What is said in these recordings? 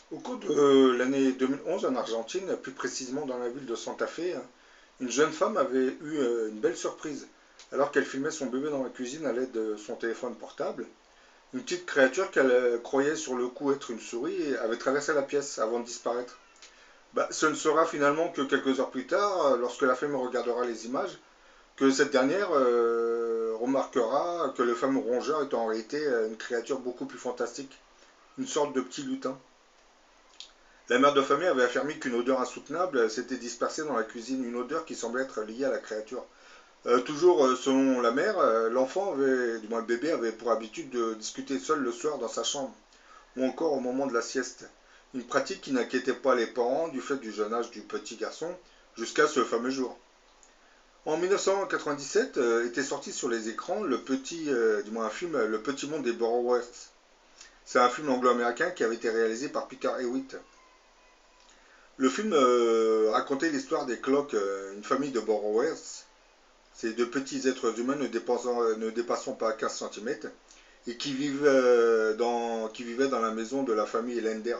Au cours de l'année 2011 en Argentine, plus précisément dans la ville de Santa Fe, une jeune femme avait eu une belle surprise. Alors qu'elle filmait son bébé dans la cuisine à l'aide de son téléphone portable, une petite créature qu'elle croyait sur le coup être une souris avait traversé la pièce avant de disparaître. Ce ne sera finalement que quelques heures plus tard, lorsque la femme regardera les images, que cette dernière remarquera que le fameux rongeur est en réalité une créature beaucoup plus fantastique, une sorte de petit lutin. La mère de famille avait affirmé qu'une odeur insoutenable s'était dispersée dans la cuisine, une odeur qui semblait être liée à la créature. Toujours selon la mère, l'enfant avait, du moins le bébé, avait pour habitude de discuter seul le soir dans sa chambre, ou encore au moment de la sieste. Une pratique qui n'inquiétait pas les parents du fait du jeune âge du petit garçon, jusqu'à ce fameux jour. En 1997 était sorti sur les écrans du moins un film, Le Petit Monde des Borrowers. C'est un film anglo-américain qui avait été réalisé par Peter Hewitt. Le film racontait l'histoire des Clocks, une famille de borrowers, ces deux petits êtres humains ne dépassant pas 15 cm, et qui vivaient dans la maison de la famille Lender.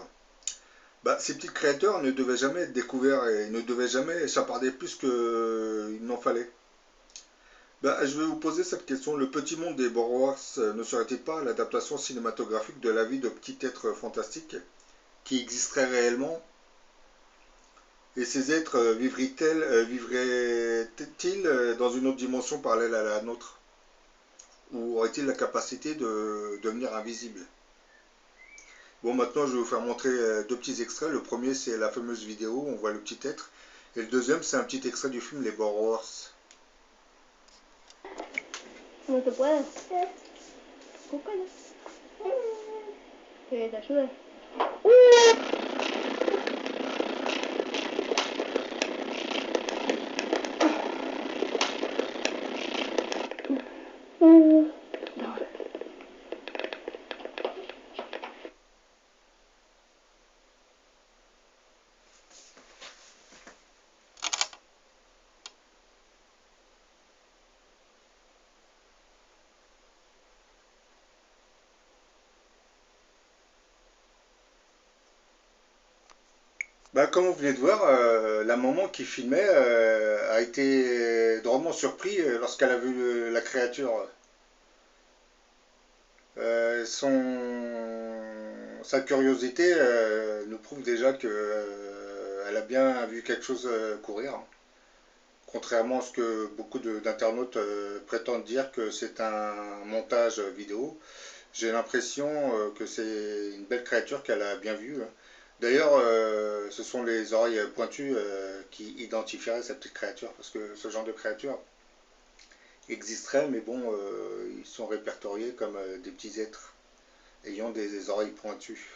Ces petits créateurs ne devaient jamais être découverts et ne devaient jamais chaparder plus qu'il n'en fallait. Je vais vous poser cette question. Le petit monde des borrowers ne serait-il pas l'adaptation cinématographique de la vie de petits êtres fantastiques qui existeraient réellement? Et ces êtres vivraient-ils dans une autre dimension parallèle à la nôtre? Ou auraient-ils la capacité de devenir invisibles? Bon, maintenant je vais vous faire montrer deux petits extraits. Le premier, c'est la fameuse vidéo, on voit le petit être. Et le deuxième, c'est un petit extrait du film Les Borrowers. No te puedes. Búscalo. Que te ayude. Comme vous venez de voir, la maman qui filmait a été drôlement surpris lorsqu'elle a vu la créature. Sa curiosité nous prouve déjà qu'elle a bien vu quelque chose courir, hein. Contrairement à ce que beaucoup d'internautes prétendent dire que c'est un montage vidéo, j'ai l'impression que c'est une belle créature qu'elle a bien vue, hein. D'ailleurs, ce sont les oreilles pointues qui identifieraient cette petite créature, parce que ce genre de créature existerait, mais bon, ils sont répertoriés comme des petits êtres ayant des oreilles pointues.